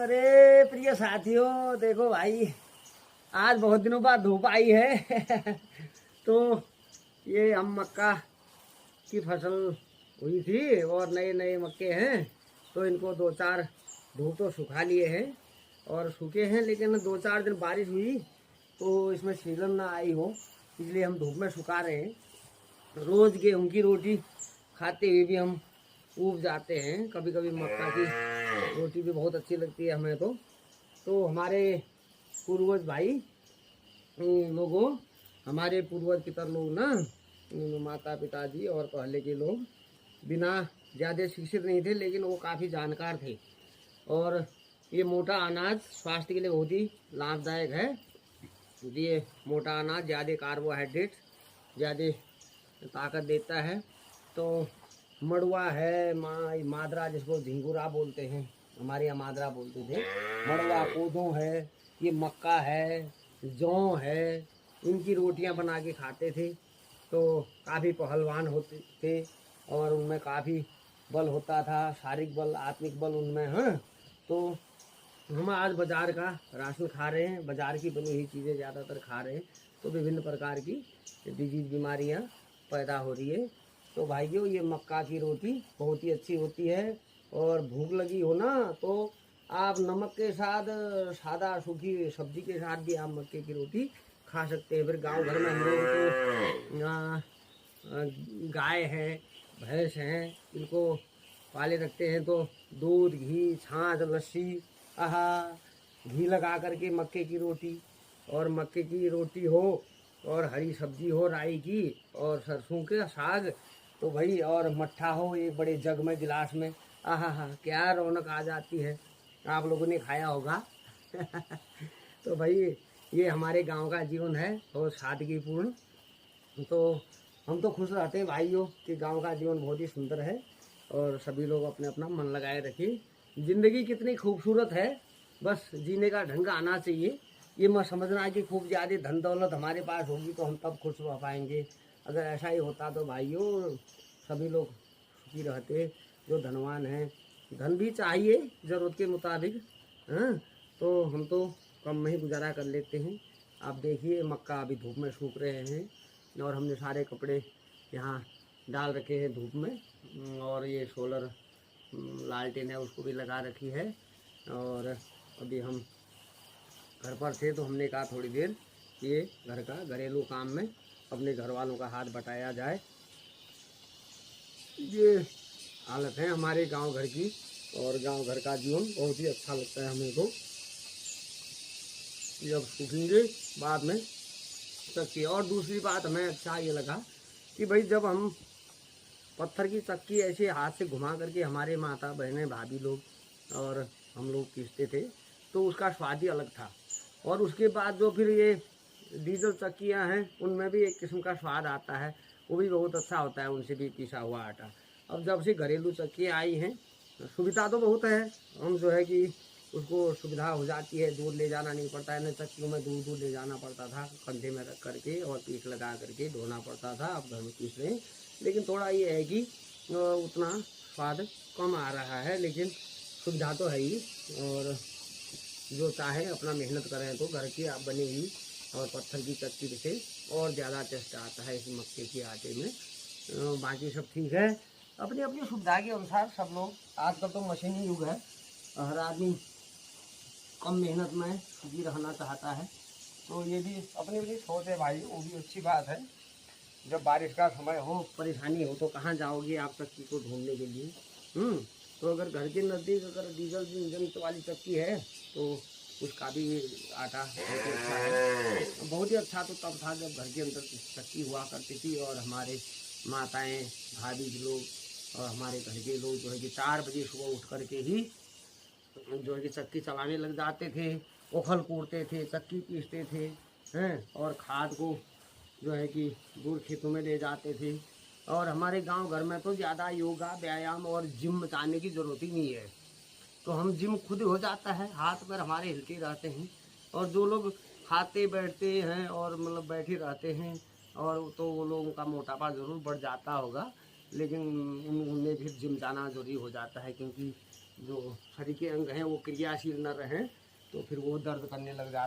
अरे प्रिय साथियों, देखो भाई, आज बहुत दिनों बाद धूप आई है। तो ये हम मक्का की फसल हुई थी और नए नए मक्के हैं, तो इनको दो चार धूप तो सुखा लिए हैं और सूखे हैं, लेकिन दो चार दिन बारिश हुई तो इसमें सीलन ना आई हो, इसलिए हम धूप में सुखा रहे हैं। रोज़ गेहूं की रोटी खाते हुए भी हम ऊब जाते हैं। कभी कभी मक्का की रोटी भी बहुत अच्छी लगती है हमें। तो हमारे पूर्वज भाई लोगों, हमारे पूर्वज पितर लोग ना, माता पिताजी और पहले के लोग बिना ज़्यादा शिक्षित नहीं थे, लेकिन वो काफ़ी जानकार थे। और ये मोटा अनाज स्वास्थ्य के लिए बहुत ही लाभदायक है। ये मोटा अनाज ज़्यादा कार्बोहाइड्रेट, ज़्यादा ताकत देता है। तो मड़ुआ है, मादरा जिसको झिंगुरा बोलते हैं, हमारे यहाँ मादरा बोलते थे। मड़ुआ, कोदो है, ये मक्का है, जौ है, इनकी रोटियां बना के खाते थे। तो काफ़ी पहलवान होते थे और उनमें काफ़ी बल होता था, शारीरिक बल, आत्मिक बल उनमें। हाँ, तो हम आज बाज़ार का राशन खा रहे हैं, बाज़ार की बनी हुई चीज़ें ज़्यादातर खा रहे हैं, तो विभिन्न प्रकार की डिजीज बीमारियां पैदा हो रही है। तो भाइयों, ये मक्का की रोटी बहुत ही अच्छी होती है। और भूख लगी हो ना, तो आप नमक के साथ, सादा सूखी सब्जी के साथ भी आप मक्के की रोटी खा सकते हैं। फिर गांव घर में हम लोग तो गाय है, भैंस हैं, इनको पाले रखते हैं, तो दूध, घी, छाछ, लस्सी, आहा, घी लगा करके मक्के की रोटी, और मक्के की रोटी हो और हरी सब्जी हो राई की और सरसों के साग, तो भाई, और मट्ठा हो एक बड़े जग में, गिलास में, आहा हा, क्या रौनक आ जाती है। आप लोगों ने खाया होगा। तो भाई, ये हमारे गांव का जीवन है, बहुत सादगीपूर्ण। तो हम तो खुश रहते हैं भाइयों कि गांव का जीवन बहुत ही सुंदर है और सभी लोग अपने अपना मन लगाए रखिए। ज़िंदगी कितनी खूबसूरत है, बस जीने का ढंग आना चाहिए। ये मत समझना कि खूब ज़्यादा धन दौलत हमारे पास होगी तो हम तब खुश रह पाएंगे। अगर ऐसा ही होता तो भाइयों सभी लोग सुखी रहते, जो धनवान हैं। धन भी चाहिए ज़रूरत के मुताबिक। हाँ, तो हम तो कम में ही गुजारा कर लेते हैं। आप देखिए, मक्का अभी धूप में सूख रहे हैं और हमने सारे कपड़े यहाँ डाल रखे हैं धूप में। और ये सोलर लालटेन है, उसको भी लगा रखी है। और अभी हम घर पर थे तो हमने कहा थोड़ी देर ये घर का घरेलू काम में अपने घर वालों का हाथ बटाया जाए। ये हालत है हमारे गांव घर की, और गांव घर का जीवन बहुत ही अच्छा लगता है हमें। तो जब सूखेंगे बाद में चक्की। और दूसरी बात हमें अच्छा ये लगा कि भाई, जब हम पत्थर की चक्की ऐसे हाथ से घुमा करके हमारे माता बहनें, भाभी लोग और हम लोग पीसते थे, तो उसका स्वाद ही अलग था। और उसके बाद जो फिर ये डीजल चक्कियाँ हैं, उनमें भी एक किस्म का स्वाद आता है, वो भी बहुत अच्छा होता है, उनसे भी पीसा हुआ आटा। अब जब से घरेलू चक्कियाँ आई हैं, सुविधा तो बहुत है। हम जो है कि उसको सुविधा हो जाती है, दूर ले जाना नहीं पड़ता है। न चक्कियों में दूर दूर ले जाना पड़ता था, कंधे में रख करके और पीठ लगा करके धोना पड़ता था। अब घर में पीस रहे हैं, लेकिन थोड़ा ये है कि उतना स्वाद कम आ रहा है, लेकिन सुविधा तो है ही। और जो चाहे अपना मेहनत करें तो घर की आप बनी हुई और पत्थर की चक्की से और ज़्यादा टेस्ट आता है इस मक्के के आटे में। बाकी सब ठीक है, अपनी अपनी सुविधा के अनुसार सब लोग। आजकल तो मशीनी युग है, हर आदमी कम मेहनत में सुखी रहना चाहता है। तो ये भी अपनी अपनी सोच है भाई, वो भी अच्छी बात है। जब बारिश का समय हो, परेशानी हो, तो कहाँ जाओगे आप चक्की को ढूंढने के लिए। तो अगर घर के नज़दीक अगर डीजल इंजन वाली चक्की है तो उसका भी आटा बहुत ही अच्छा है। बहुत ही अच्छा तो तब था जब घर के अंदर चक्की हुआ करती थी और हमारे माताएं, भाभी लोग और हमारे घर के लोग जो है कि 4 बजे सुबह उठ करके ही जो है कि चक्की चलाने लग जाते थे। ओखल कूटते थे, चक्की पीसते थे हैं, और खाद को जो है कि दूर खेतों में ले जाते थे। और हमारे गांव घर में तो ज़्यादा योगा, व्यायाम और जिम जाने की ज़रूरत ही नहीं है। तो हम जिम खुद हो जाता है, हाथ पैर हमारे हिलते रहते हैं। और जो लोग खाते बैठते हैं और मतलब बैठे रहते हैं, और तो वो लोगों का मोटापा ज़रूर बढ़ जाता होगा, लेकिन उनमें फिर जिम जाना ज़रूरी हो जाता है, क्योंकि जो शरीर के अंग हैं वो क्रियाशील न रहें तो फिर वो दर्द करने लग जाते